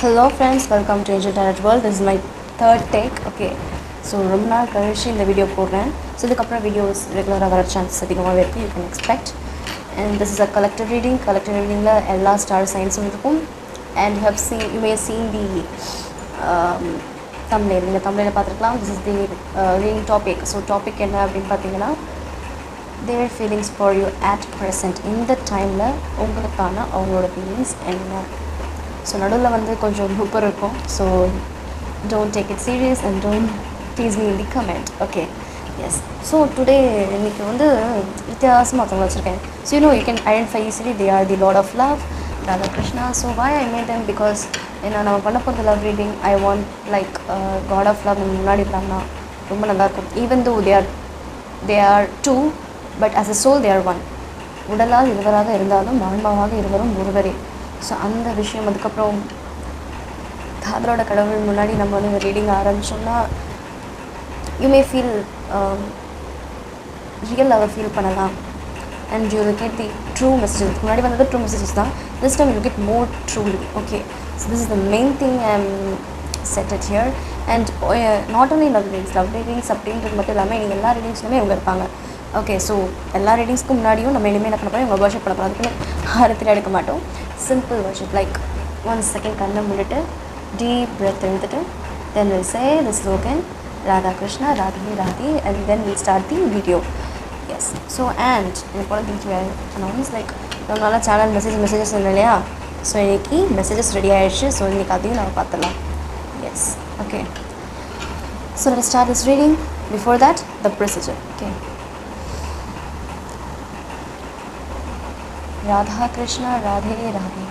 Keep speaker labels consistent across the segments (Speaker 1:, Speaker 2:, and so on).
Speaker 1: Hello friends, welcome to Angel Tarot World. This is my third take. Okay, so ரொம்ப நாள் கழிச்சு இந்த video போடுறேன். ஸோ இதுக்கப்புறம் வீடியோஸ் ரெகுலராக வர சான்சஸ் அதிகமாகவே இருக்குது. You can expect. And this is a collective reading. Collective ரீடிங்கில் எல்லா ஸ்டார் சயின்ஸும் இருக்கும். And you may seen the thumbnail. நீங்கள் தம்ப்நெயிலை பார்த்துருக்கலாம். This is the reading topic. So topic என்ன அப்படின்னு பார்த்தீங்கன்னா, their feelings for you at present. இந்த டைமில் உங்களுக்கான அவங்களோட ஃபீலிங்ஸ் என்ன. ஸோ நடுவில் வந்து கொஞ்சம் ஹூப்பர் இருக்கும். So don't take it serious and don't tease me in the comment. Okay, yes. So today இன்றைக்கி வந்து வித்தியாசமாக ஒருத்தவங்க வச்சுருக்கேன். So you can identify easily they are the lord of love, Radha Krishna. So why I made them because ஏன்னா நம்ம பண்ண போகிறது love reading. I want like god of love நம்ம முன்னாடி பண்ணா ரொம்ப நல்லாயிருக்கும். Even though they are two, but as a soul they are one. உடலால் இருவராக இருந்தாலும் ஆன்மாவாக இருவரும் ஒருவரே. ஸோ அந்த விஷயம். அதுக்கப்புறம் காதலோட கடவுள் முன்னாடி நம்ம வந்து ரீடிங் ஆரம்பித்தோம்னா you may feel real love feel பண்ணலாம். And you will get the true messages. முன்னாடி வந்தது ட்ரூ மெசேஜஸ் தான். This time you get more truly. Okay, so this is the main thing I am set it here. And not only love readings அப்படின்றது மட்டும் இல்லாமல் நீங்கள் எல்லா ரீடிங்ஸ்லையுமே இவங்க இருப்பாங்க. ஓகே, ஸோ எல்லா ரீடிங்ஸ்க்கு முன்னாடியும் நம்ம இனிமேல் என்ன பண்ண போகிறோம், இவங்க வர்ஷிப் பண்ண போகிறோம். அதுக்குன்னு ஆரத்தில் எடுக்க மாட்டோம். Simple worship. லைக் 1 second கண்ணை மூடிட்டு டீப் பிரெத் எடுத்துட்டு then will say the slogan Radha Krishna Radhe Radhe and then will start the video. Yes. So and இது போல் திங்க் அனௌன்ஸ் லைக் ரொம்ப நாளாக சேனல் மெசேஜஸ் இல்லையா. ஸோ இன்றைக்கி மெசேஜஸ் ரெடி ஆகிடுச்சு. ஸோ இன்றைக்கி அதையும் நம்ம பார்த்துடலாம். Yes. Okay, so let's start this reading. Before that the procedure. Okay, Radha Krishna, Radhe Radhe.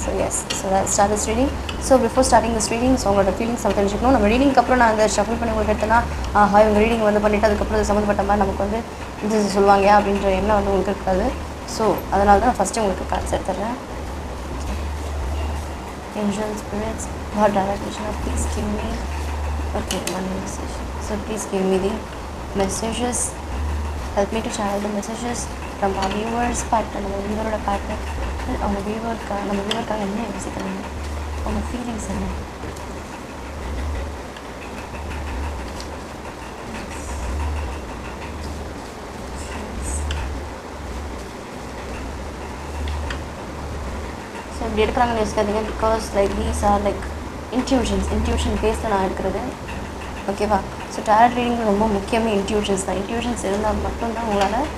Speaker 1: So yes, so let's start this reading. So before starting this reading, so உங்களோட feelings நம்ம தெரிஞ்சுக்கணும். நம்ம ரீடிங்க்கு அப்புறம் நான் அந்த ஷஃபில் பண்ணி உங்களுக்கு எடுத்தேன்னா இவங்க ரீடிங் வந்து பண்ணிவிட்டு அதுக்கப்புறம் அது சம்மந்தப்பட்ட மாதிரி நமக்கு வந்து இது சொல்லுவாங்க அப்படின்ற எண்ணம் வந்து உங்களுக்கு இருக்காது. ஸோ அதனால தான் நான் ஃபஸ்ட்டு உங்களுக்கு கார்ட்ஸ் எடுத்துடுறேன். Angel spirits, Lord Radha Krishna, please give me one message. So please give me the messages. Help me to channel the messages from our viewers. நம்ம வியூவரோட பார்ட்னர் அவங்க வியூவருக்காக என்ன யோசிக்கிறாங்க, அவங்க ஃபீலிங்ஸ் என்ன. ஸோ இப்படி எடுக்கிறாங்கன்னு யோசிக்காதீங்க. Because like these are like intuition பேஸில் நான் எடுக்கிறது. ஓகேவா? ஸோ டேரட் ரீடிங் ரொம்ப முக்கியமே இன்ட்யூஷன்ஸ் தான். இன்ட்யூஷன்ஸ் இருந்தால் மட்டும்தான் உங்களால்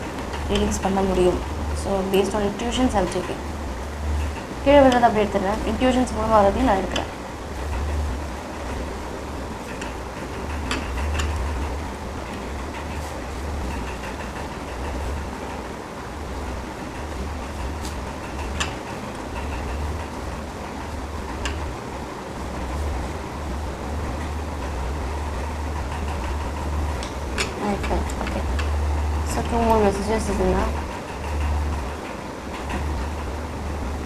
Speaker 1: ரீடிங்ஸ் பண்ண முடியும். So based on intuitions I'm taking. கீழே விடுறது அப்படி எடுத்துடுறேன். இன்ட்யூஷன்ஸ் மூலமாக வரதையும் நான் எடுக்கிறேன். Okay, so 2 more messages is enough.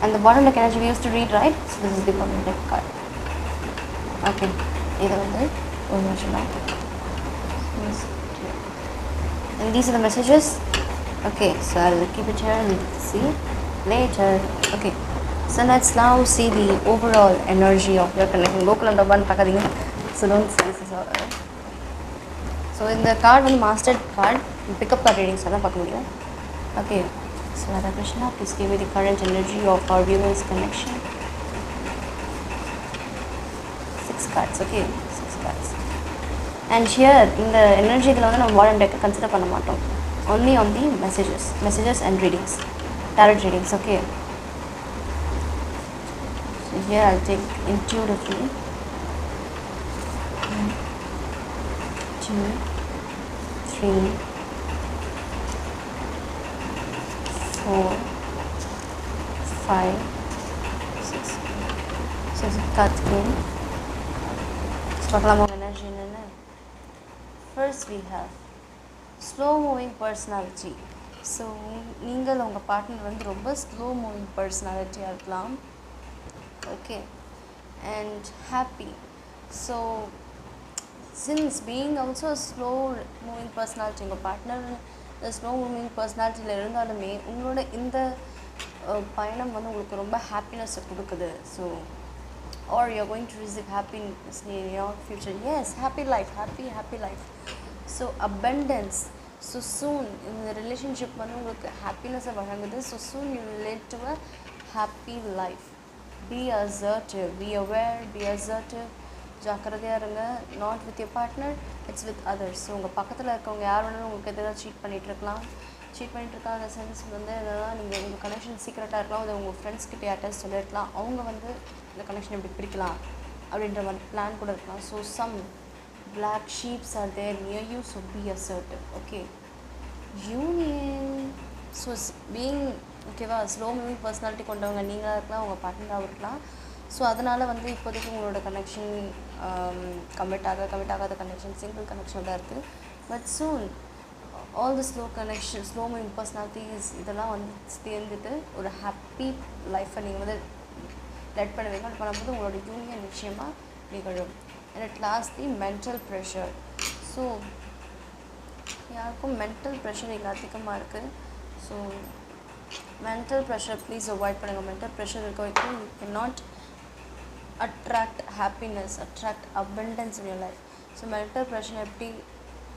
Speaker 1: And the bottom deck energy we used to read, right? So this is the bottom deck card. Okay, இது வந்து ஒரு நிமிஷம் தான். And these are the messages. Okay, so I'll keep it here and see later. Okay, so let's now see the overall energy of your connection. Gokul and one pakadinga, so don't see this is all. So இந்த card வந்து master card, pick a card readings தான் பார்க்க முடியும். Okay, so Radha Krishna please give me the current energy of our viewers connection. 6 cards. ஓகே, 6 cards. And here இந்த energy இதில் வந்து நம்ம பாட்டம் டெக்கை கன்சிடர் பண்ண மாட்டோம். Only on the messages and readings, tarot readings. Okay, so here I take intuitively 2, 3, 4, 5, 6. So cards came. Talk about energy. First we have slow moving personality. So நீங்கள் உங்கள் partner வந்து ரொம்ப ஸ்லோ மூவிங் பர்சனாலிட்டியாக இருக்கலாம். Okay, and happy. So since being also a slow moving personality, உங்கள் partner slow moving பர்சனாலிட்டியில் இருந்தாலுமே உங்களோட இந்த பயணம் வந்து உங்களுக்கு ரொம்ப ஹாப்பினஸ்ஸை கொடுக்குது. So or you're going to receive happiness in your future. Yes, happy life, happy life. So abundance. So soon in the relationship வந்து உங்களுக்கு ஹாப்பினஸை வழங்குது. So soon you will lead to a happy life. Be assertive, be aware, be assertive. ஜாக்கிரதையாக இருங்க. Not with your partner, it's with others. So உங்கள் பக்கத்தில் இருக்கவங்க யார் வேணாலும் உங்களுக்கு எதிராக சீட் பண்ணிகிட்ருக்கலாம். சீட் பண்ணிட்டுருக்காங்க சென்ஸ் வந்து என்னென்னா நீங்கள் உங்கள் கனெக்ஷன் சீக்ரெட்டாக இருக்கலாம். அதை உங்கள் ஃப்ரெண்ட்ஸ்கிட்ட யார்ட்டாச்சும் சொல்லியிருக்கலாம். அவங்க வந்து இந்த கனெக்ஷன் எப்படி பிரிக்கலாம் அப்படின்ற மாதிரி பிளான் கூட இருக்கலாம். So some black sheeps are there near you, so be assertive. Okay, union. So being ஓகேவா, ஸ்லோ மூவிங் பர்சனாலிட்டி கொண்டவங்க நீங்களாக இருக்கலாம், உங்கள் பார்ட்னராக இருக்கலாம். ஸோ அதனால் வந்து இப்போதைக்கு உங்களோட கனெக்ஷன் கமிட் ஆகாத கனெக்ஷன் சிங்கிள் கனெக்ஷன் தான் இருக்குது. But soon all the slow connection, slow moving personalities இதெல்லாம் வந்து சேர்ந்துட்டு ஒரு ஹாப்பி லைஃப்பை நீங்கள் வந்து லெட் பண்ணுவீங்க. அது பண்ணும்போது உங்களோட யூனியன் நிச்சயமாக நிகழும். And at last the mental pressure. So யாருக்கும் மென்டல் ப்ரெஷர் இங்கே அதிகமாக இருக்குது. So mental pressure please avoid பண்ணுங்கள். மென்டல் ப்ரெஷர் இருக்க வரைக்கும் you can not attract happiness, attract abundance in your life. So mental pressure எப்படி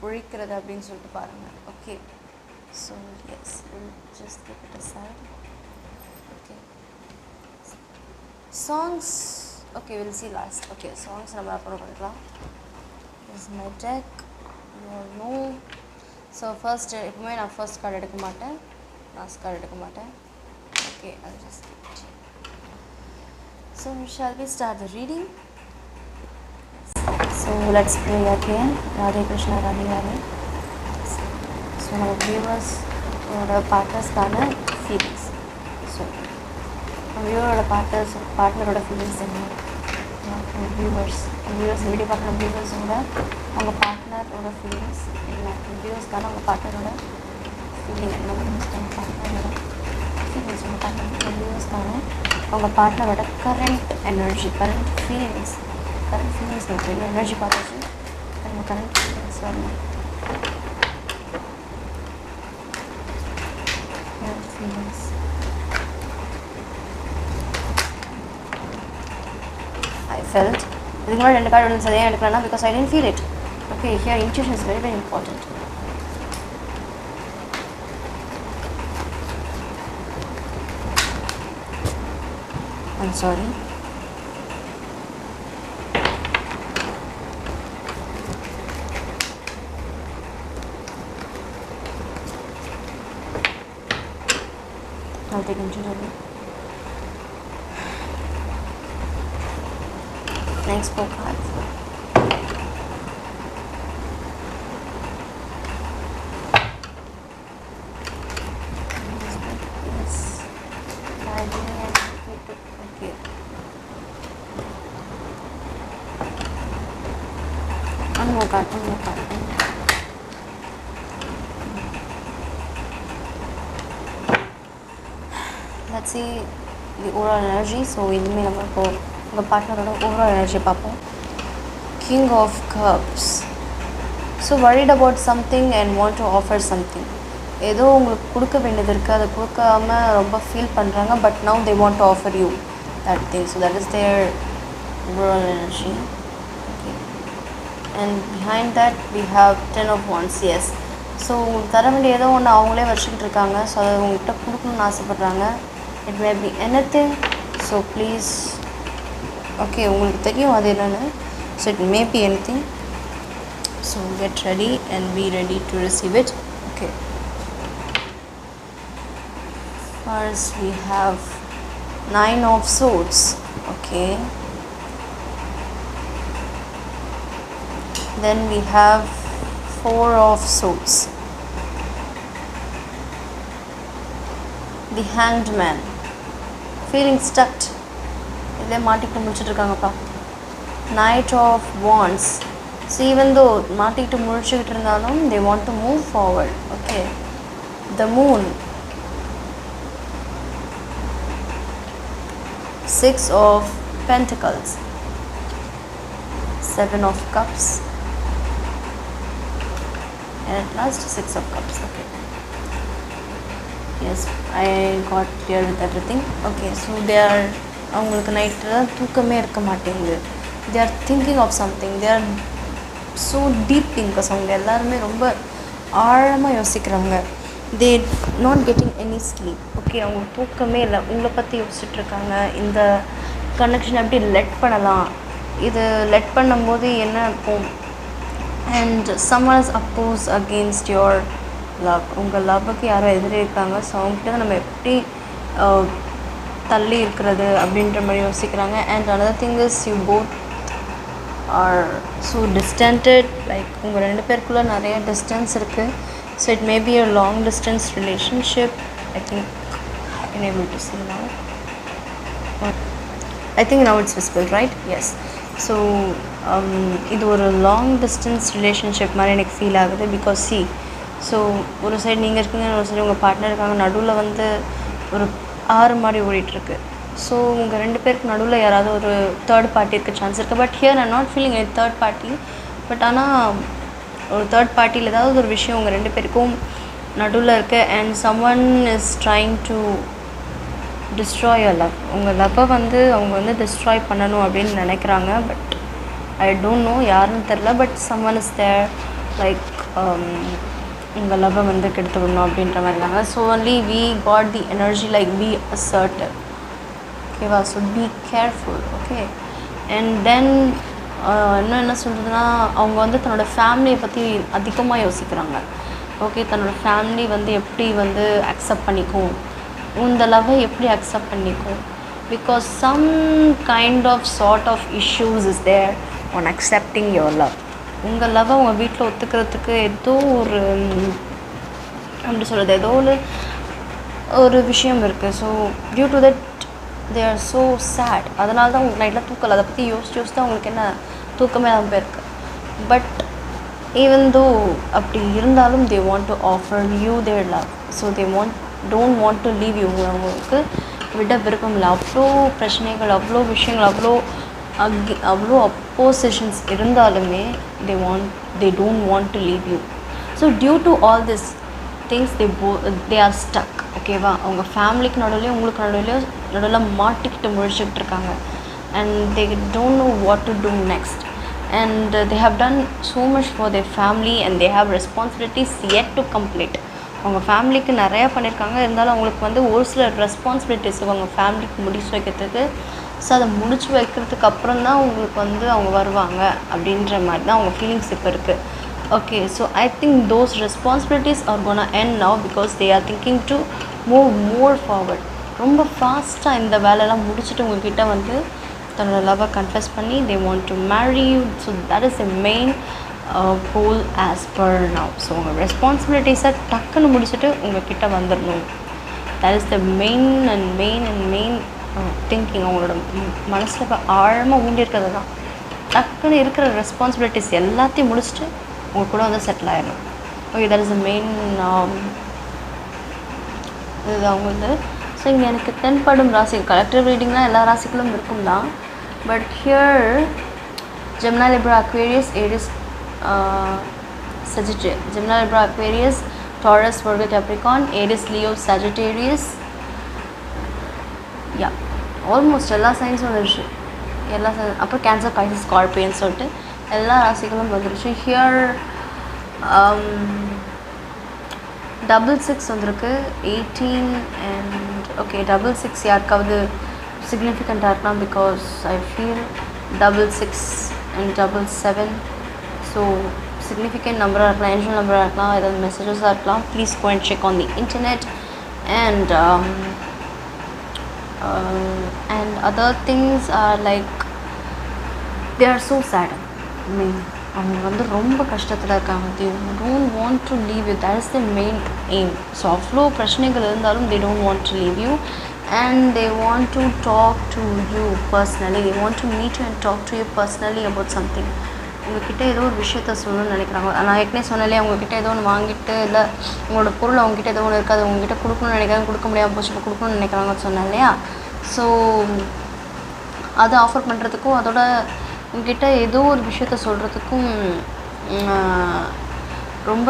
Speaker 1: ஒழிக்கிறது அப்படின்னு சொல்லிட்டு பாருங்கள். Okay, so yes will just keep it aside. Okay, songs. Okay, we'll see last. Okay, songs நம்ம அப்புறம் பண்ணிக்கலாம். This is my deck. You all know. So first எப்பவுமே நான் ஃபர்ஸ்ட் கார்டு எடுக்க மாட்டேன், லாஸ்ட் கார்டு எடுக்க மாட்டேன். Okay, I'll just keep it here. So shall we start the reading? So let's pray again. Radhe Krishna, Radhe Radhe. So our viewers or partners-கான feelings. So வியூவரோட பார்ட்னரோட feelings என்ன, viewers video பார்க்குற வியூவர்ஸோட அவங்க பார்ட்னரோட feelings என்ன, வியூவர்ஸ்க்கான அவங்க பார்ட்னரோட ஃபீலிங் என்ன, பார்ட்னரோட ஃபீலிங்ஸ் வியூவர்ஸ்க்கான அவங்க பார்ட்னரோட கரண்ட் எனர்ஜி, கரண்ட் ஃபீலிங்ஸ் நமக்கு எனர்ஜி பார்த்துச்சு. நம்ம கரண்ட் ஃபீலிங்ஸ் வரணும். Current feelings I felt. இதுக்கு முன்னாடி 2 கார்டு வந்து சரியாக எடுக்கலன்னா because I didn't feel it. Okay, here intuition is very very important. I'm sorry. I'll take intuition. Next 4 cards. Yes. Okay. One more card. Let's see the overall energy. So இனிமேல் நம்ம இப்போ உங்கள் பார்ட்னரோட overall energy பார்ப்போம். King of cups. So worried about something and want to offer something. ஏதோ உங்களுக்கு கொடுக்க வேண்டியது இருக்குது, அதை கொடுக்காம ரொம்ப ஃபீல் பண்ணுறாங்க. But now they want to offer you that thing. So that is their overall energy. Okay, and behind that we have 10 of wands. Yes, so உங்களுக்கு தர வேண்டிய ஏதோ ஒன்று அவங்களே வச்சுக்கிட்டு இருக்காங்க. ஸோ அதை உங்கள்கிட்ட கொடுக்கணும்னு ஆசைப்பட்றாங்க. It may be anything. So please, okay, உங்களுக்கு தெரியும் அது என்னென்னு. So it may be anything. So get ready and be ready to receive it. Okay, first we have 9 of swords. Okay, then we have 4 of swords. The hanged man, feeling stuck. இதிலே மாட்டிக்கிட்டு முடிச்சுட்டு இருக்காங்கப்பா. Knight of wands. So even though மாட்டிக்கிட்டு முடிச்சுக்கிட்டு இருந்தாலும் they want to move forward. Okay, the moon. 6 of pentacles. 7 of cups. And at last 6 of cups. Okay, yes, I got clear with everything. Okay, so they are அவங்களுக்கு நைட்டில் தூக்கமே இருக்க மாட்டேங்குது. They are thinking of something, they are so deep thinkers. அவங்க எல்லாருமே ரொம்ப ஆழமாக யோசிக்கிறவங்க. They not getting any sleep. Okay, அவங்க தூக்கமே இல்லை, உங்களை பற்றி யோசிச்சுட்ருக்காங்க. இந்த கனெக்ஷன் எப்படி லெட் பண்ணலாம், இது லெட் பண்ணும்போது என்ன இருக்கும், and someone is opposed against your love. உங்கள் லவ்வுக்கு யாரோ எதிரே இருக்காங்க. ஸோ அவங்ககிட்ட நம்ம எப்படி தள்ளி இருக்கிறது அப்படின்ற மாதிரி யோசிக்கிறாங்க. And another thing is you both are so distanted, like உங்கள் ரெண்டு பேருக்குள்ளே நிறைய டிஸ்டன்ஸ் இருக்குது. So it may be a long distance relationship. I think I can able to see now. I think now it's visible, right? Yes. So இது ஒரு long distance relationship மாதிரி எனக்கு feel ஆகுது. பிகாஸ் ஸோ ஒரு side நீங்கள் இருக்கீங்க, ஒரு side உங்கள் பார்ட்னர் இருக்காங்க, நடுவில் வந்து ஒரு ஆறு மாதிரி ஓடிட்டுருக்கு. ஸோ உங்கள் ரெண்டு பேருக்கு நடுவில் யாராவது ஒரு தேர்ட் பார்ட்டி இருக்க சான்ஸ் இருக்குது. But here I'm not feeling a third party. But ஆனால் ஒரு தேர்ட் பார்ட்டியில் ஏதாவது ஒரு விஷயம் உங்கள் ரெண்டு பேருக்கும் நடுவில் இருக்குது. And someone is trying to destroy your love. உங்கள் லவ்வை வந்து அவங்க வந்து டிஸ்ட்ராய் பண்ணணும் அப்படின்னு நினைக்கிறாங்க. பட் ஐ டோன்ட் நோ, யாருன்னு தெரில. But someone is there like உங்கள் லவ்வை வந்து கெடுத்து விடணும் அப்படின்ற மாதிரி இருக்காங்க. So only we got the energy like be assertive. ஓகேவா? So be careful. Okay. And then இன்னும் என்ன சொல்கிறதுனா, அவங்க வந்து தன்னோட ஃபேமிலியை பற்றி அதிகமாக யோசிக்கிறாங்க. ஓகே, தன்னோட ஃபேமிலி வந்து எப்படி வந்து அக்செப்ட் பண்ணிக்கும், இந்த லவ்வை எப்படி அக்செப்ட் பண்ணிக்கும். Because some kind of sort of issues is there on accepting your love. உங்கள் லவ்வை உங்கள் வீட்டில் ஒத்துக்கிறதுக்கு ஏதோ ஒரு எப்படி சொல்கிறது, ஏதோ ஒரு விஷயம் இருக்குது. So due to that they are so sad. அதனால தான் உங்களுக்கு நைட்டில் தூக்கலை. அதை பற்றி யோசிச்சு தான் உங்களுக்கு என்ன தூக்கமே தான் போயிருக்கு. பட் ஈவன் தோ அப்படி இருந்தாலும் they want to offer you their love. So they don't want to leave you. அவங்களுக்கு விட விருப்பம் இல்லை. அவ்வளோ பிரச்சனைகள், அவ்வளோ விஷயங்கள், அவ்வளோ அப்போசிஷன்ஸ் இருந்தாலுமே they don't want to leave you. So due to all this things they are stuck. ஓகேவா? அவங்க ஃபேமிலிக்கு நடுவுலையும் உங்களுக்கு நடுவில் மாட்டிக்கிட்டு முழிச்சுக்கிட்டு இருக்காங்க. and they don't know what to do next. and they have done so much for their family and they have responsibilities yet to complete. அவங்க ஃபேமிலிக்கு நிறையா பண்ணியிருக்காங்க. இருந்தாலும் அவங்களுக்கு வந்து ஒரு சில ரெஸ்பான்சிபிலிட்டிஸ் அவங்க ஃபேமிலிக்கு முடிச்சு வைக்கிறதுக்கு. ஸோ அதை முடிச்சு வைக்கிறதுக்கு அப்புறம் தான் அவங்களுக்கு வந்து அவங்க வருவாங்க அப்படின்ற மாதிரி தான் அவங்க ஃபீலிங்ஸ் இப்போ இருக்குது. Okay, so I think those responsibilities are gonna end now because they are thinking to move more forward. ரொம்ப ஃபாஸ்ட்டாக இந்த வேலையெல்லாம் முடிச்சுட்டு உங்கள்கிட்ட வந்து தன்னோட லவ்வை கன்ஃபெஸ் பண்ணி they want to marry you. So that is the main goal as per now. So உங்கள் ரெஸ்பான்சிபிலிட்டிஸை டக்குன்னு முடிச்சுட்டு உங்கள் கிட்ட வந்துடணும். that is the main thinking. அவங்களோட மனசில் இப்போ ஆழமாக ஊண்டி இருக்கிறது தான். டக்குன்னு இருக்கிற ரெஸ்பான்சிபிலிட்டிஸ் எல்லாத்தையும் முடிச்சுட்டு உங்கள் கூட வந்து செட்டில் ஆகிடணும். Okay, that is the main இது அவங்க வந்து. ஸோ இங்கே எனக்கு தென்படும் ராசி கலெக்டிவ் ரீடிங்லாம் எல்லா ராசிகளும் இருக்கும் தான். But here Gemini, Libra, Aquarius, Aries, Sagittarius. Gemini, Libra, Aquarius, Taurus, Virgo, Capricorn, Aries, Leo, Sagittarius. Yeah, almost எல்லா சைன்ஸும் வந்துருச்சு. அப்புறம் கேன்சர், பைசஸ், ஸ்கார்பியன் சொல்லிட்டு எல்லா ராசிகளும் வந்துருச்சு. ஹியர் 66 வந்திருக்கு, 18 அண்ட் ஓகே 66 யாருக்காவது சிக்னிஃபிகண்ட்டாக இருக்கலாம். Because I feel 66 and 77 so significant நம்பராக இருக்கலாம், ஏஞ்சல் நம்பராக இருக்கலாம், ஏதாவது மெசேஜஸாக இருக்கலாம். Please go and check on the internet. And other things are like they are so sad. I mean, அவங்க வந்து ரொம்ப கஷ்டத்தில் இருக்காங்க. they don't want to leave you. that is the main aim. So அவ்வளோ பிரச்சனைகள் இருந்தாலும் they don't want to leave you and they want to talk to you personally. they want to meet you and talk to you personally about something. உங்ககிட்ட ஏதோ ஒரு விஷயத்த சொல்லணும்னு நினைக்கிறாங்க. நான் ஏற்கனவே சொன்னாலே அவங்கக்கிட்ட ஏதோ ஒன்று வாங்கிட்டு இல்லை உங்களோட பொருள் அவங்ககிட்ட ஏதோ ஒன்று இருக்காது, உங்ககிட்ட கொடுக்கணும்னு நினைக்கிறாங்க, கொடுக்க முடியாமல் போச்சு, இப்போ கொடுக்கணும்னு நினைக்கிறாங்கன்னு சொன்னேன் இல்லையா. ஸோ அதை ஆஃபர் பண்ணுறதுக்கும் அதோட உங்ககிட்ட ஏதோ ஒரு விஷயத்த சொல்கிறதுக்கும் ரொம்ப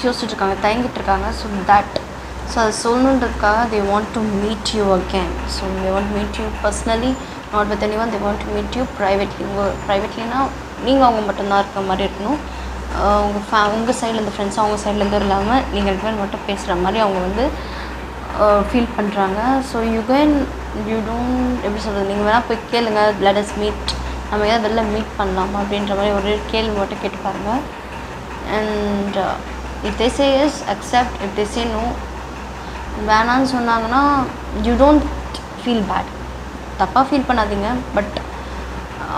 Speaker 1: யோசிச்சுட்ருக்காங்க, தயங்கிட்டு இருக்காங்க. ஸோ தட் ஸோ அது சொல்லணுன்றதுக்காக they want to meet you again. So they want to meet you personally, not with anyone. They want to meet you privately. ப்ரைவேட்லினா நீங்கள் அவங்க மட்டும்தான் இருக்க மாதிரி இருக்கணும். உங்கள் சைட்லேருந்து ஃப்ரெண்ட்ஸ் அவங்க சைட்லேருந்து இல்லாமல் நீங்கள் 2 பேர் மட்டும் பேசுகிற மாதிரி அவங்க வந்து ஃபீல் பண்ணுறாங்க. ஸோ யூ டோன்ட் எப்படி சொல்கிறது, நீங்கள் வேணால் போய் கேளுங்க, let us meet, நம்ம ஏதாவது வெளில மீட் பண்ணலாமா அப்படின்ற மாதிரி ஒரு கேள்வி மட்டும் கேட்டு பாருங்கள். And if they say yes, accept. If they say no, வேணான்னு சொன்னாங்கன்னா யூ டோன்ட் ஃபீல் பேட், தப்பாக ஃபீல் பண்ணாதீங்க. பட்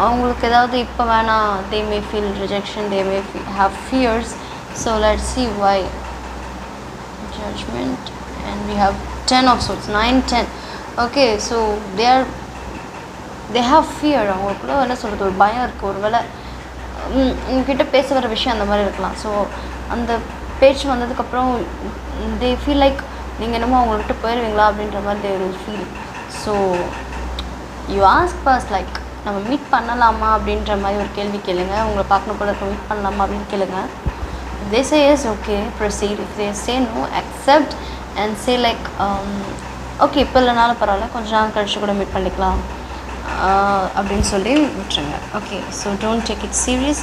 Speaker 1: அவங்களுக்கு ஏதாவது இப்போ வேணாம், they may feel rejection, they may have fears. So let's see why. Judgment, and we have 10 of swords, 9 10. Okay, so they have fear. அவங்களுக்குள்ள என்ன சொல்கிறது, ஒரு பயம் இருக்குது. ஒரு வேளை உங்ககிட்ட பேச வர விஷயம் அந்த மாதிரி இருக்கலாம். ஸோ அந்த பேச்சு வந்ததுக்கப்புறம் they feel like நீங்கள் என்னமோ அவங்கள்ட்ட போயிடுவீங்களா அப்படின்ற மாதிரி they will feel. So you ask first, like நம்ம மீட் பண்ணலாமா அப்படின்ற மாதிரி ஒரு கேள்வி கேளுங்க. உங்களை பார்க்கணும் போல இருக்க, மீட் பண்ணலாமா அப்படின்னு கேளுங்க. If they say yes, okay, proceed. If they say no, accept and say like okay, இப்போ இல்லைனாலும் பரவாயில்ல, கொஞ்சம் நாள் கழிச்சு கூட மீட் பண்ணிக்கலாம் அப்படின்னு சொல்லி விட்டுருங்க. Okay, so don't take it serious.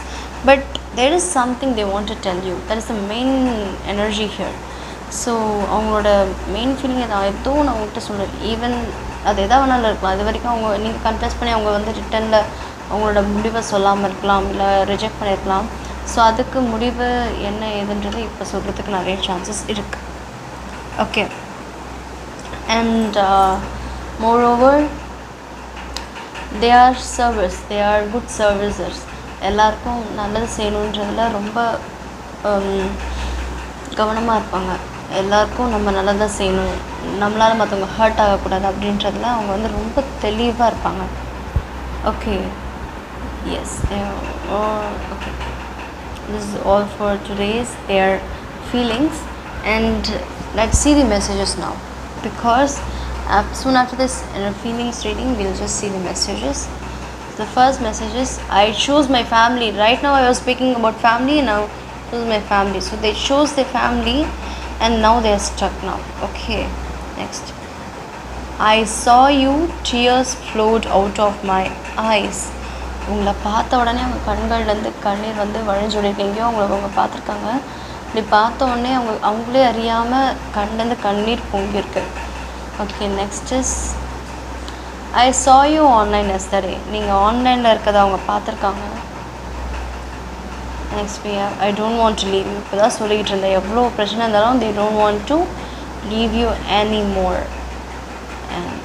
Speaker 1: But there is something they want to tell you. That is the main energy here. So அவங்களோட மெயின் ஃபீலிங் ஏதோ நான் அவங்ககிட்ட சொல்கிறேன். ஈவன் அது எதாவது வேணாலும் இருக்கலாம். அது வரைக்கும் அவங்க நீங்கள் கன்ஃபெஸ் பண்ணி அவங்க வந்து ரிட்டனில் அவங்களோட முடிவை சொல்லாமல் இருக்கலாம், இல்லை ரிஜெக்ட் பண்ணியிருக்கலாம். ஸோ அதுக்கு முடிவு என்ன ஏதுன்றது இப்போ சொல்கிறதுக்கு நிறைய சான்சஸ் இருக்குது. Okay, and moreover they are good servicers. எல்லாருக்கும் நல்லது செய்யணுன்றதுல ரொம்ப கவனமாக இருப்பாங்க. எல்லாருக்கும் நம்ம நல்லதாக செய்யணும், நம்மளால் மற்றவங்க ஹர்ட் ஆகக்கூடாது அப்படின்றதுல அவங்க வந்து ரொம்ப தெளிவாக இருப்பாங்க. Okay, yes, okay, this is all for today's their feelings. And let's see the messages now, because soon after this feelings reading we'll just see the messages. The first message is, I choose my family. Right now I was speaking about family, now choose my family. So they chose their family and now they are stuck now. Okay, next. I saw you, tears flowed out of my eyes. உங்களை பார்த்த உடனே அவங்க கண்கள்லேருந்து கண்ணீர் வந்து வழிஞ்சொடிருக்கீங்க. அவங்க பார்த்துருக்காங்க. இப்படி பார்த்த உடனே அவங்களே அறியாமல் கண்லேருந்து கண்ணீர் பொங்கியிருக்கு. Okay, next is, I saw you online yesterday. நீங்கள் ஆன்லைனில் இருக்கிறத அவங்க பார்த்துருக்காங்க. Next we have, I don't want to leave you. இப்போ தான் சொல்லிக்கிட்டு இருந்தேன், எவ்வளோ பிரச்சனை இருந்தாலும் they don't want to leave you anymore. And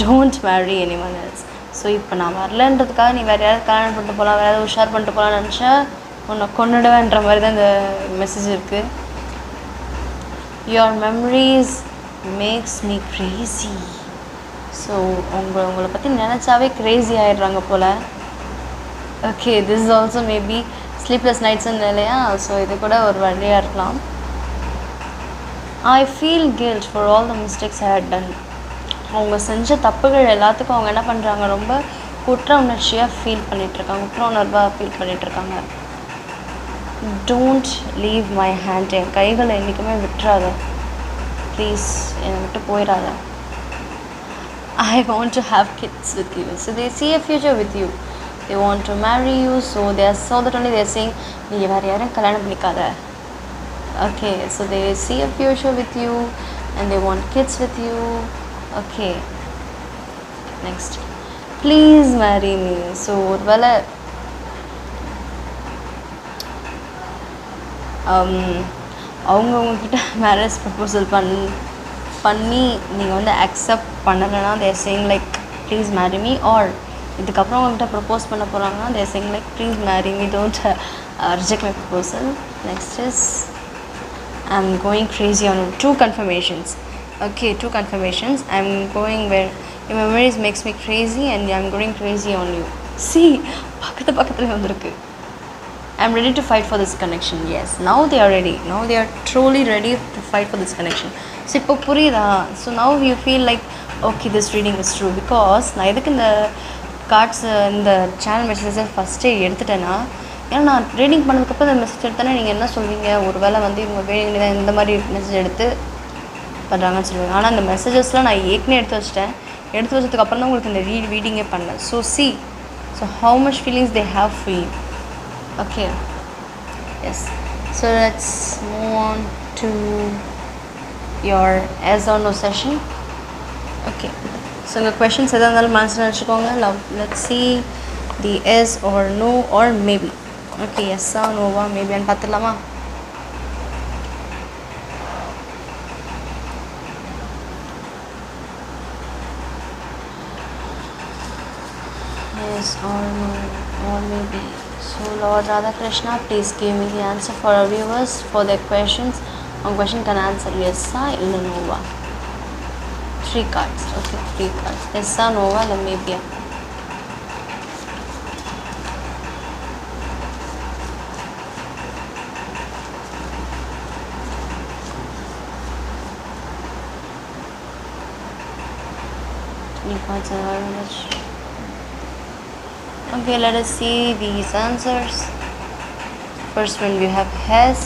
Speaker 1: don't marry anyone else. So இப்போ நான் வரலன்றதுக்காக நீ வேறு யாராவது கல்யாணம் பண்ணிட்டு போகலாம், வேறு யாராவது உஷார் பண்ணிட்டு போகலான்னு நினச்சா உன்னை கொண்டுடுவேன்ற மாதிரி தான் இந்த மெசேஜ் இருக்குது. Your memories makes me crazy. So உங்களை பற்றி நினச்சாவே க்ரேஸி ஆகிடுறாங்க போல். Okay, this is also maybe sleepless நைட்ஸ்ன்னு இல்லையா? ஸோ இது கூட ஒரு வழியாக இருக்கலாம். I feel guilt for all the mistakes I had done. அவங்க செஞ்ச தப்புகள் எல்லாத்துக்கும் அவங்க என்ன பண்ணுறாங்க, ரொம்ப குற்ற உணர்ச்சியாக ஃபீல் பண்ணிகிட்ருக்காங்க, குற்ற உணர்வாக ஃபீல் பண்ணிகிட்ருக்காங்க. Don't leave my hand. என் கைகளை என்றைக்குமே விட்டுறாத ப்ளீஸ், என்னை விட்டு போயிடாத. I want to have kids with you. So they see a future with you. They want to marry you. So that only they are saying, நீ வேறு யாரும் கல்யாணம் பண்ணிக்காத. Okay, so they see a future with you and they want kids with you. Okay, next, please marry me. So ஒருவேளை அவங்க உங்ககிட்ட marriage proposal பண்ணி நீங்கள் வந்து அக்செப்ட் பண்ணலைன்னா they're saying like please marry me. Or இதுக்கப்புறம் உங்கள்கிட்ட ப்ரப்போஸ் பண்ண போகிறாங்கன்னா they're saying like please marry me, don't reject my proposal. Next is, I am going crazy on two confirmations. Okay, two confirmations. I'm going where your memories makes me crazy and I'm going crazy on you. See, பக்கத்துல வந்திருக்கு. I'm ready to fight for this connection. Yes, now they are ready. Now they are truly ready to fight for this connection. So இப்போ புரியுதா? So now you feel like okay, this reading is true, because நான் எதுக்கு இந்த cards இந்த channel மெசேஜை ஃபஸ்ட்டே எடுத்துட்டேன்னா, ஏன்னா நான் ரீடிங் பண்ணதுக்கப்புறம் இந்த மெசேஜ் எடுத்தோன்னே நீங்கள் என்ன சொல்வீங்க, ஒரு வேளை வந்து இவங்க வேணுங்கன்னு தான் இந்த மாதிரி மெசேஜ் எடுத்து பண்ணுறாங்கன்னு சொல்லுவாங்க. ஆனால் இந்த மெசேஜஸ்லாம் நான் ஏற்கனவே எடுத்து வச்சிட்டேன். எடுத்து வச்சதுக்கப்புறம் தான் உங்களுக்கு இந்த ரீடிங்கே பண்ணேன். So see, so how much feelings they have for you. Okay, yes, so let's move on to your yes or no session. Okay, so the questions எதாக இருந்தாலும் மனசில் நினச்சிக்கோங்க. Let's see the yes or no or maybe. Okay, yes or no வா மேபியான்னு பார்த்துடலாமா? Yes or no or maybe. So Lord Radhakrishna, please give me the answer for our viewers for their questions. One question can answer yes or no. 3 cards. Okay, 3 cards. Yes or no or maybe. Cards are very much. Okay, let us see these answers. First one we have has.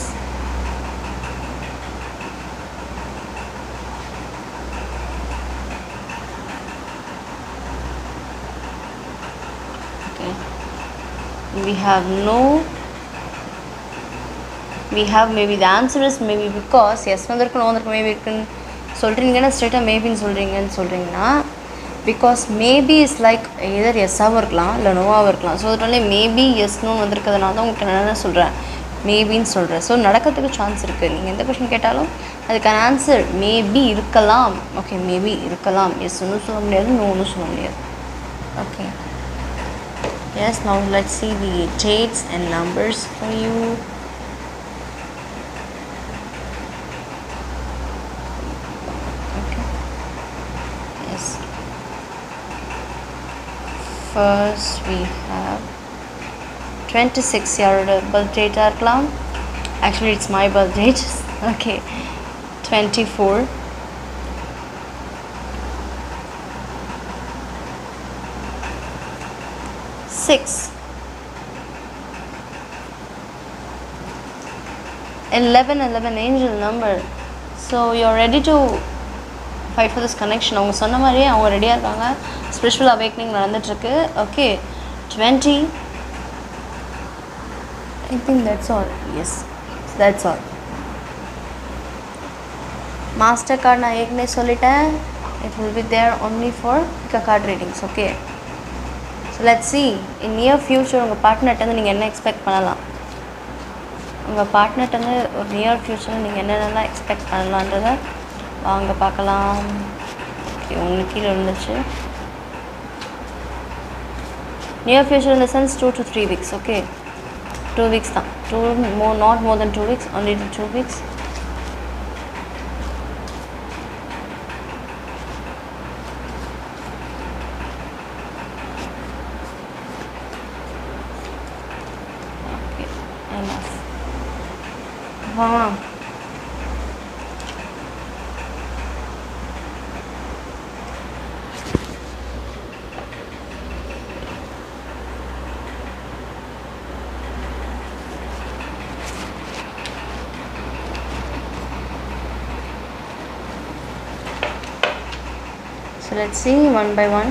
Speaker 1: Okay, we have no. We have maybe. The answer is maybe because yes வந்திருக்கு, no வந்திருக்கு, maybe இருக்குன்னு சொல்கிறீங்கன்னா ஸ்ட்ரெயிட்டாக மேபின்னு சொல்கிறீங்கன்னா because maybe is like either yes-ஆகவும் இருக்கலாம் இல்லை நோவாகவும் இருக்கலாம். So அதனால maybe S நோன்னு வந்திருக்கிறதுனால தான் உங்களுக்கு நான் என்ன சொல்கிறேன், மேபின்னு சொல்கிறேன். ஸோ நடக்கிறதுக்கு சான்ஸ் இருக்குது. நீங்கள் எந்த கொஷின் கேட்டாலும் அதுக்கான ஆன்சர் மேபி இருக்கலாம். ஓகே, மேபி இருக்கலாம். எஸ் ஒன்றும் சொல்ல முடியாது, நோன்னு சொல்ல முடியாது. Okay, yes, now let's see the dates and numbers for you. First we have 26 யாரோட birth date இருக்கலாம். Actually it's my birth date. Okay, 24 6 11 angel number. So you're ready to fight for this connection. அவங்க சொன்ன மாதிரியே அவங்க ரெடியாக இருக்காங்க. Spiritual awakening நடந்துட்டுருக்கு. Okay, 20. I think that's all. Yes, that's all. Master card நான் ஏற்கனவே சொல்லிட்டேன். It will be there only for card readings. Okay, so let's see in near future உங்கள் பார்ட்னர்ட்டேருந்து நீங்கள் என்ன எக்ஸ்பெக்ட் பண்ணலாம். உங்கள் பார்ட்னர்ட்டேருந்து ஒரு நியர் ஃப்யூச்சரில் நீங்கள் என்னென்னலாம் எக்ஸ்பெக்ட் பண்ணலான்றதை வாங்க பார்க்கலாம். ஓகே, ஒன்று கீழே இருந்துச்சு. Near future in the sense 2 to 3 weeks. Okay, 2 weeks தான். Not more than 2 weeks, only 2 weeks. Okay, enough. So let's see one by one.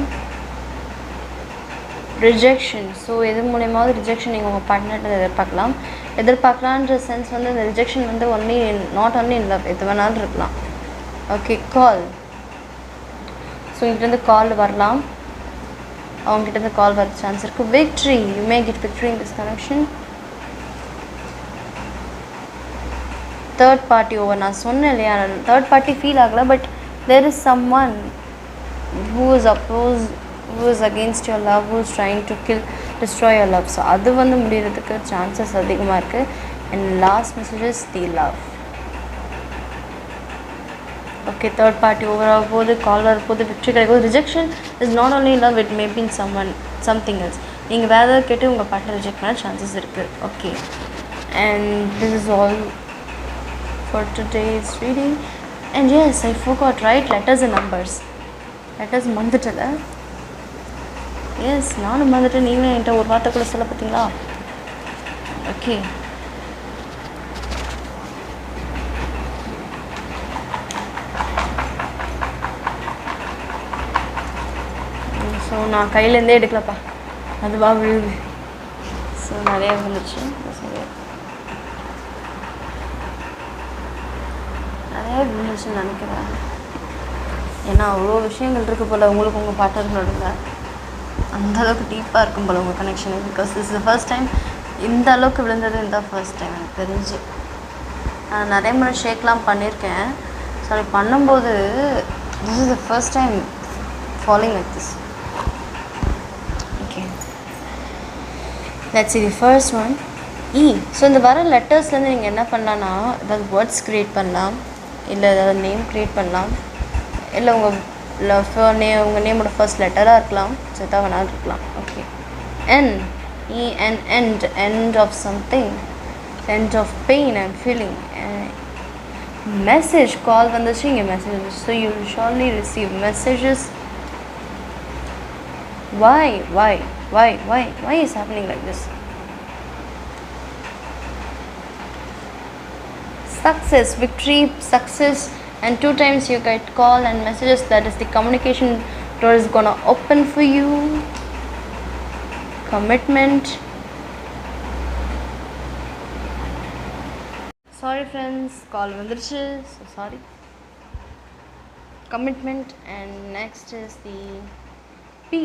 Speaker 1: Rejection. So எது மூலயமாவது ரிஜெக்ஷன் நீங்கள் உங்கள் பார்ட்னர்கிட்ட எதிர்பார்க்கலான்ற சென்ஸ் வந்து இந்த ரிஜெக்ஷன் வந்து நாட் ஒன்லி இன் லவ், எது வேணாலும் இருக்கலாம். ஓகே, கால். ஸோ இங்கிட்டேருந்து கால் வரலாம், அவங்ககிட்டருந்து கால் வர சான்ஸ் இருக்குது. Victory, you may get victory in this connection. Third party over. நான் சொன்னேன் இல்லையா, தேர்ட் பார்ட்டி ஃபீல் ஆகலை, but there is someone who is against your love, who is trying to destroy your love. So அது வந்து முடிகிறதுக்கு chances அதிகமாக இருக்குது. and last message is the love. okay, third party over ஆகும்போது, கால் வரப்போது, victory கிடைக்கும். Rejection is not only love, it may be in something else. நீங்கள் வேறு ஏதாவது கேட்டு உங்கள் பார்ட்னர் ரிஜெக்ட் பண்ண சான்சஸ் இருக்குது. Okay, and this is all for today's reading. And yes, I forgot, right? Letters and numbers. Letters மறந்துட்டல. Yes, நானும் மறந்துட்டேன். நீங்களும் என்கிட்ட ஒரு வார்த்தை கூட சொல்ல பார்த்தீங்களா? ஓகே. ஸோ நான் கையிலேருந்தே எடுக்கலப்பா, அதுவாக விழுது. ஸோ நிறைய வந்துச்சு, நிறைய விழுந்துச்சுன்னு நினைக்கிறேன். ஏன்னா அவ்வளோ விஷயங்கள் இருக்குது போல் உங்களுக்கு உங்கள் பார்ட்னர்களோட, அந்தளவுக்கு டீப்பாக இருக்கும் போல் உங்கள் connection. Because this is first time இந்த அளவுக்கு விழுந்தது, இந்த ஃபர்ஸ்ட் டைம் எனக்கு தெரிஞ்சு. நான் நிறைய முறை ஷேக்லாம் பண்ணியிருக்கேன். ஸோ அது பண்ணும்போது this is the first time following like this. Okay, let's see the first one. So இந்த வர லெட்டர்ஸ்லேருந்து நீங்கள் என்ன பண்ணலான்னா, ஏதாவது வேர்ட்ஸ் க்ரியேட் பண்ணலாம், இல்லை ஏதாவது நேம் க்ரியேட் பண்ணலாம், இல்லை உங்கள் நேமோட ஃபர்ஸ்ட் லெட்டராக இருக்கலாம், ஸோ எதாவது வேணாலும் இருக்கலாம். Okay, N end of something, end of pain I'm feeling. Message, கால் வந்துச்சு, இங்கே messages. So you will surely receive messages. Why is happening like this? Success, victory, success, and 2 times you get call and messages. That is the communication door is gonna open for you. Commitment. Sorry friends, call வந்துருச்சு, so sorry. Commitment. And next is the P.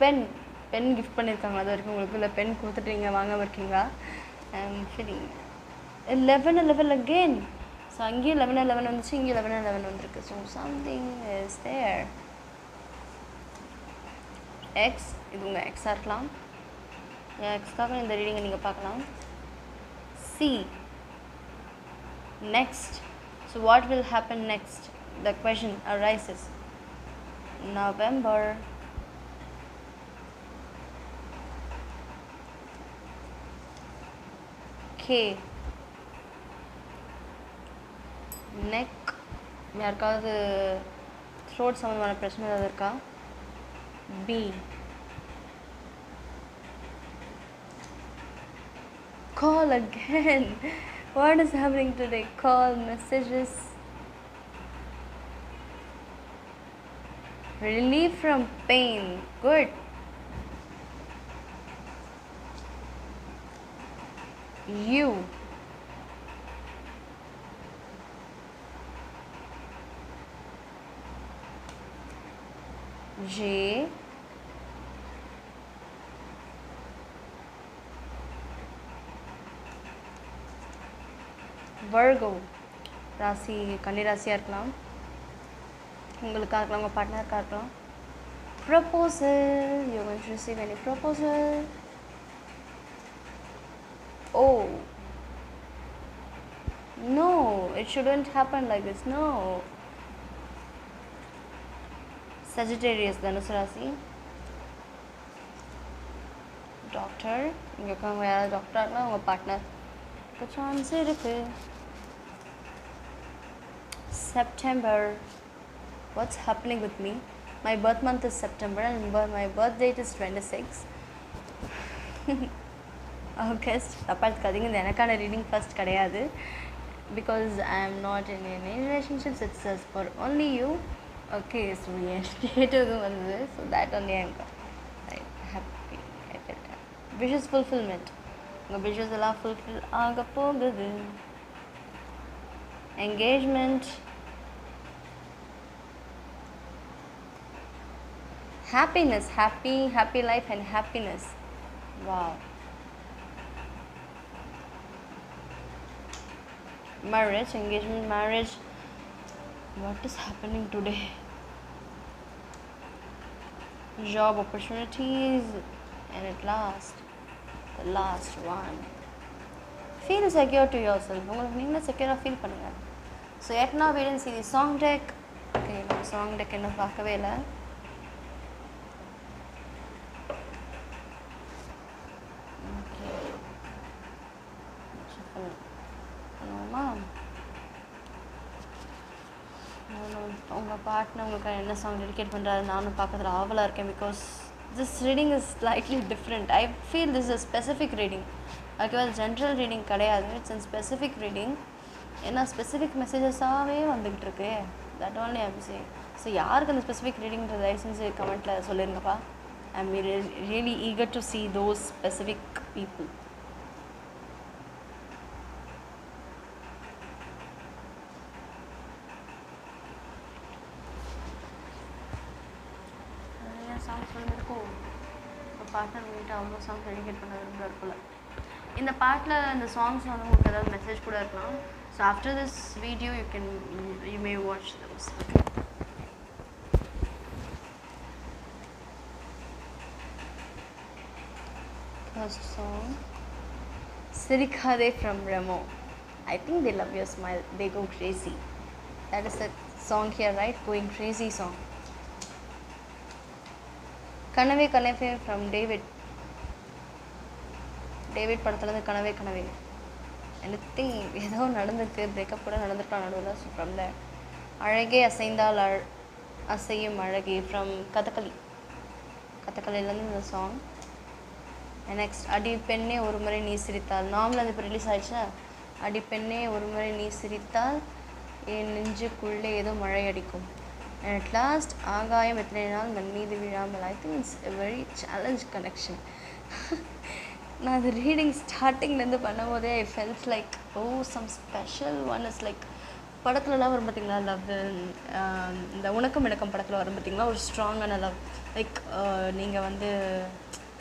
Speaker 1: Pen gift பண்ணியிருக்காங்க, அது வரைக்கும் உங்களுக்கு. இல்லை pen கொடுத்துட்டீங்க, வாங்காமல் இருக்கீங்களா? I'm feeling 11 again. So அங்கேயும் 11 வந்துச்சு, இங்கேயும் 11 வந்துருக்கு. So something is there. X, இது உங்கள் எக்ஸாக இருக்கலாம். எக்ஸ்க்காக இந்த ரீடிங்கை நீங்கள் பார்க்கலாம். C, next. So what will happen next? The question arises. November. K, neck. யாருக்காவது த்ரோட் சம்மந்தமான பிரச்சனை ஏதாவது இருக்கா? P, call again. What is happening today? Call, messages, relief from pain. Good. You, J, Virgo. ராசி கன்னி ராசியாக இருக்கலாம், உங்களுக்காக இருக்கலாம், உங்கள் பார்ட்னருக்காக இருக்கலாம். Proposal. You're going to receive any proposal. Oh no, it shouldn't happen like this. No. Sagittarius, தனுசு ராசி. டாக்டர், இங்கே இருக்கவங்க யாராவது டாக்டர்னா உங்கள் பார்ட்னர் சான்ஸ் இருக்கு. September. What's happening with me? My birth month is September and my birth date is 26. August. தப்பா எடுத்துக்காதீங்க, இது எனக்கான ரீடிங் ஃபர்ஸ்ட் கிடையாது. Because I am not in any relationships, it's just for only you. Okay, so N date எதுவும் வந்தது, so that only I am happy. I felt happy. Wishes fulfillment. உங்கள் wishes எல்லாம் fulfill ஆக போகுது. Engagement. Happiness, happy life and happiness. Wow. Marriage, engagement, marriage. What is happening today? Job opportunities. And at last, the last one. Feel secure to yourself. உங்களுக்கு நீங்களே செக்யூராக feel பண்ணுங்கள். So yet now wait and see the song deck. Okay, நம்ம song tech என்ன பார்க்கவே இல்லை. உங்கள் partner உங்களுக்கு என்ன சாங் டெடிகேட் பண்ணுறாரு நானும் பார்க்கறதுல ஆவலாக இருக்கேன். Because this reading is slightly different. I feel this is a specific reading. Okay, well, general reading கிடையாது, it's a specific reading. ஏன்னா ஸ்பெசிஃபிக் மெசேஜஸாகவே வந்துக்கிட்டு இருக்கு. That only I'm saying. So யாருக்கு அந்த ஸ்பெசிஃபிக் ரீடிங்கிறது தயவு செஞ்சு கமெண்ட்டில் சொல்லிருங்கப்பா. I'm really eager to see those specific people. நிறையா சாங்ஸ் வந்துருக்கும். இப்போ பார்ட்னர் பண்ணிட்டு அவ்வளோ சாங்ஸ் டெடிகேட் பண்ண விரும்புகிறார் போல். இந்த பாட்டில் இந்த சாங்ஸ் வந்து உங்களுக்கு ஏதாவது மெசேஜ் கூட இருக்கலாம். So after this video you may watch those. First song, Sirikade from Remo. I think they love your smile, they go crazy. That is the song here, right? Going crazy song. Kanave Kanave from David. David படத்துலேருந்து கனவே கனவே. anything ஏதோ நடந்துருக்கு, breakup கூட நடந்துருக்கலாம் நடுவில். So from the அழகே அசைந்தால் அசையும் அழகே ஃப்ரம் கதகளி. கதகளிலேருந்து இந்த சாங். நெக்ஸ்ட் அடி பெண்ணே ஒரு முறை நீ சிரித்தால். நார்மலாக அது இப்போ ரிலீஸ் ஆகிடுச்சுன்னா அடி பெண்ணே ஒரு முறை நீ சிரித்தால் என் நெஞ்சுக்குள்ளே ஏதோ மழை அடிக்கும். அண்ட் அட் லாஸ்ட் ஆகாயம் எத்தனை நாள் மண் மீது விழாமல். I think it's a very challenge connection. நான் அது ரீடிங் ஸ்டார்டிங்லேருந்து பண்ணும்போதே I felt like some special one is like படத்துலலாம் வரும் பார்த்திங்களா, லவ். இந்த உனக்கும் எனக்கும் படத்தில் வரும் பார்த்திங்களா, ஒரு ஸ்ட்ராங்கான லவ். லைக் நீங்கள் வந்து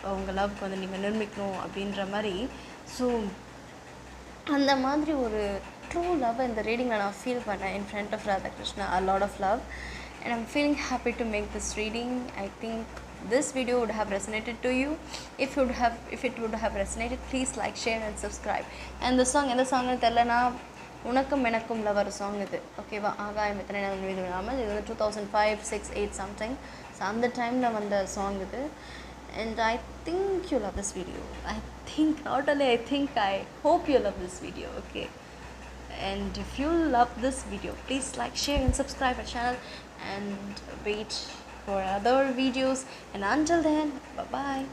Speaker 1: உங்கள் லவ்க்கு வந்து நீங்கள் நிர்மிக்கணும் அப்படின்ற மாதிரி. ஸோ அந்த மாதிரி ஒரு ட்ரூ லவ் இந்த ரீடிங்கில் நான் ஃபீல் பண்ணேன் in front of Radhakrishna, a lot of love, and I'm feeling happy to make this reading. I think this video would have resonated to you. If it would have resonated, please like, share and subscribe. And the song, எந்த சாங்னு தெரியலனா உனக்கும் எனக்கும் lower song இது. ஓகேவா, ஆகாயம் எத்தனை நாள் மீது விழாமல். இது வந்து 2005, 6, 8 சம்திங். ஸோ அந்த டைமில் வந்த சாங் இது. And I think you love this video. I think, not only I think, I hope you love this video. Okay, and if you love this video, please like, share and subscribe our channel and wait for other videos. And until then, bye bye.